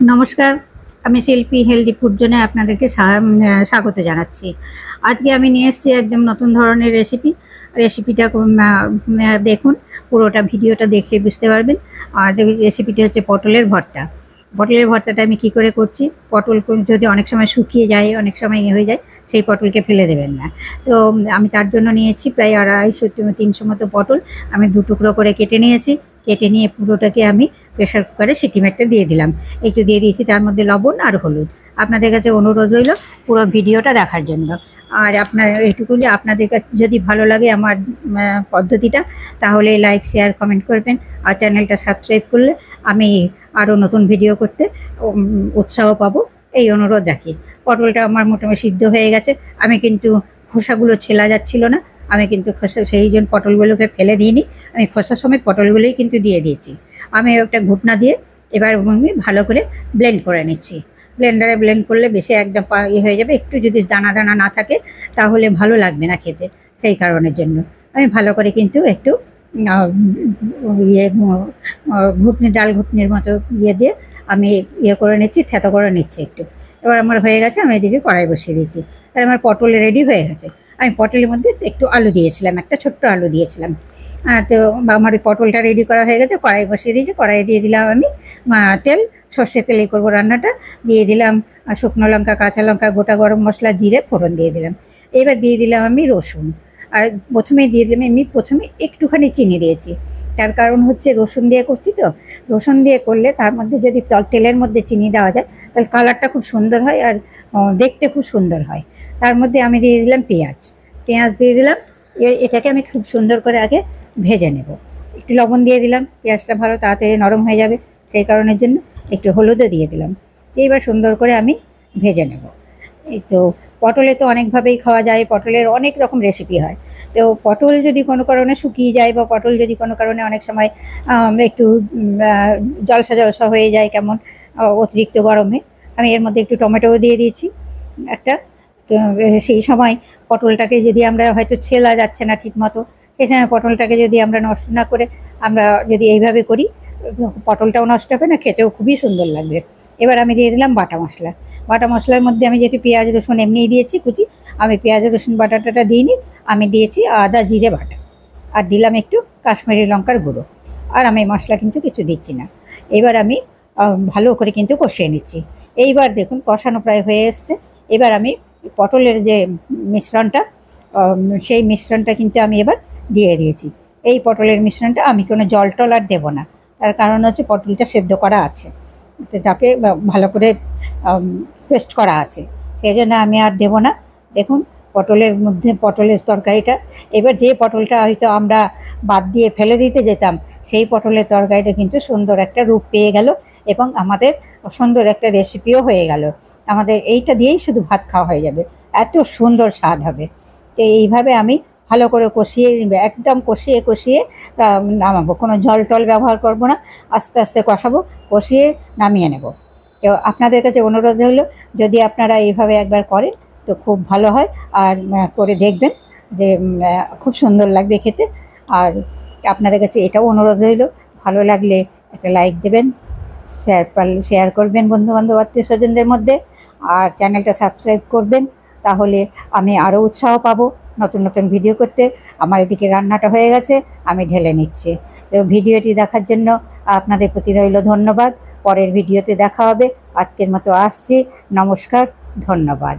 নমস্কার, আমি শিল্পী হেলদি ফুড জোনে আপনাদেরকে স্বাগত জানাচ্ছি। আজকে আমি নিয়ে এসেছি একদম নতুন ধরনের রেসিপিটা দেখুন, পুরোটা ভিডিওটা দেখলে বুঝতে পারবেন। আর রেসিপিটা হচ্ছে পটলের ভর্তা। পটলের ভর্তাটা আমি কি করে করছি, পটল যদি অনেক সময় শুকিয়ে যায়, অনেক সময় হয়ে যায়, সেই পটলকে ফেলে দেবেন না। তো আমি তার জন্য নিয়েছি প্রায় 250-300 মতো পটল। আমি 2 টুকরো করে কেটে নিয়েছি। কেটে নিয়ে পুরোটাকে আমি প্রেশার কুকারে সিটি মারতে দিয়ে দিলাম। একটু দিয়ে দিয়েছি তার মধ্যে লবণ আর হলুদ। আপনাদের কাছে অনুরোধ রইল পুরো ভিডিওটা দেখার জন্য। আর আপনার এইটুকু যে আপনাদের কাছে যদি ভালো লাগে আমার পদ্ধতিটা, তাহলে লাইক শেয়ার কমেন্ট করবেন। আর চ্যানেলটা সাবস্ক্রাইব করলে আমি আরও নতুন ভিডিও করতে উৎসাহ পাবো, এই অনুরোধ রাখি। পটলটা আমার মোটামুটি সিদ্ধ হয়ে গেছে। আমি কিন্তু খোসাগুলো ছেলা যাচ্ছিল না, আমি কিন্তু সেই জন্য পটলগুলোকে ফেলে দিইনি। আমি খোসা সমেত পটলগুলোই কিন্তু দিয়ে দিয়েছি। আমি একটা ঘুটনা দিয়ে এবার আমি ভালো করে ব্লেন্ড করে নিচ্ছি। ব্লেন্ডারে ব্লেন্ড করলে বেশি একদম হয়ে যাবে। একটু যদি দানা দানা না থাকে তাহলে ভালো লাগবে না খেতে, সেই কারণের জন্য আমি ভালো করে কিন্তু একটু ডাল ঘুটনির মতো দিয়ে আমি করে নিচ্ছি, থেতো করে নিচ্ছি একটু। এবার আমার হয়ে গেছে, আমি এদিকে কড়াই বসিয়ে দিয়েছি। তাহলে আমার পটল রেডি হয়ে গেছে। আমি পটলের মধ্যে একটু আলু দিয়েছিলাম, একটা ছোট্ট আলু দিয়েছিলাম। তো আমার ওই পটলটা রেডি করা হয়ে গেছে, কড়াই বসিয়ে দিয়েছি। কড়াইয়ে দিয়ে দিলাম আমি তেল, সর্ষের তেলেই করবো রান্নাটা। দিয়ে দিলাম শুকনো লঙ্কা, কাঁচা লঙ্কা, গোটা গরম মশলা, জিরে ফোড়ন দিয়ে দিলাম। এবার দিয়ে দিলাম আমি রসুন। আর প্রথমেই দিয়ে দিলাম, আমি প্রথমে একটুখানি চিনি দিয়েছি। তার কারণ হচ্ছে রসুন দিয়ে করছি তো, রসুন দিয়ে করলে তার মধ্যে যদি তেলের মধ্যে চিনি দেওয়া যায় তাহলে কালারটা খুব সুন্দর হয় আর দেখতে খুব সুন্দর হয়। তার মধ্যে আমি দিয়ে দিলাম পেঁয়াজ দিয়ে দিলাম। এটাকে আমি খুব সুন্দর করে আগে ভেজে নেব। একটু লবণ দিয়ে দিলাম, পেঁয়াজটা ভালো তাড়াতাড়ি নরম হয়ে যাবে, সেই কারণের জন্য একটু হলুদও দিয়ে দিলাম। এইবার সুন্দর করে আমি ভেজে নেব। এই তো পটলে তো অনেকভাবেই খাওয়া যায়, পটলের অনেক রকম রেসিপি হয়। তো পটল যদি কোনো কারণে শুকিয়ে যায় বা পটল যদি কোনো কারণে অনেক সময় একটু জলসা জলসা হয়ে যায় কেমন অতিরিক্ত গরমে, আমি এর মধ্যে একটু টমেটোও দিয়ে দিয়েছি একটা। তো সেই সময় পটলটাকে যদি আমরা হয়তো ছেলা যাচ্ছে না ঠিক মতো, সেই সময় পটলটাকে যদি আমরা নষ্ট না করে আমরা যদি এইভাবে করি, পটলটাও নষ্ট হবে না, খেতেও খুবই সুন্দর লাগবে। এবার আমি দিয়ে দিলাম বাটা মশলা। বাটা মশলার মধ্যে আমি যেহেতু পেঁয়াজ রসুন এমনিই দিয়েছি কুচি, আমি পেঁয়াজ রসুন বাটাটা দিইনি। আমি দিয়েছি আদা জিরে বাটা, আর দিলাম একটু কাশ্মীরি লঙ্কার গুঁড়ো। আর আমি মশলা কিন্তু কিছু দিচ্ছি না। এবার আমি ভালো করে কিন্তু কষিয়ে নিচ্ছি। এইবার দেখুন কষানো প্রায় হয়ে এসছে। এবার আমি পটলের যে মিশ্রণটা, সেই মিশ্রণটা কিন্তু আমি এবার দিয়ে দিয়েছি। এই পটলের মিশ্রণটা আমি কোনো জল টল আর দেবো না, তার কারণ হচ্ছে পটলটা সেদ্ধ করা আছে, তাকে ভালো করে পেস্ট করা আছে, সেই জন্য আমি আর দেবো না। দেখুন পটলের মধ্যে পটলের তরকারিটা, এবার যে পটলটা হয়তো আমরা বাদ দিয়ে ফেলে দিতে যেতাম, সেই পটলের তরকারিটা কিন্তু সুন্দর একটা রূপ পেয়ে গেল এবং আমাদের সুন্দর একটা রেসিপিও হয়ে গেল। আমাদের এইটা দিয়েই শুধু ভাত খাওয়া হয়ে যাবে, এত সুন্দর স্বাদ হবে। তো এইভাবে আমি ভালো করে কষিয়ে একদম কষিয়ে নামাবো, কোনো জল টল ব্যবহার করব না, আস্তে আস্তে কষাবো, কষিয়ে নামিয়ে নেব। তো আপনাদের কাছে অনুরোধ হলো যদি আপনারা এইভাবে একবার করেন তো খুব ভালো হয়। আর করে দেখবেন যে খুব সুন্দর লাগবে খেতে। আর আপনাদের কাছে এটাও অনুরোধ রইল, ভালো লাগলে একটা লাইক দেবেন, শেয়ার করবেন বন্ধুবান্ধব আত্মীয় স্বজনদের মধ্যে, আর চ্যানেলটা সাবস্ক্রাইব করবেন। তাহলে আমি আরও উৎসাহ পাবো নতুন নতুন ভিডিও করতে। আমার এদিকে রান্নাটা হয়ে গেছে, আমি ঢেলে নিচ্ছি। তো ভিডিওটি দেখার জন্য আপনাদের প্রতি রইল ধন্যবাদ। পরের ভিডিওতে দেখা হবে। আজকের মতো আসছি, নমস্কার, ধন্যবাদ।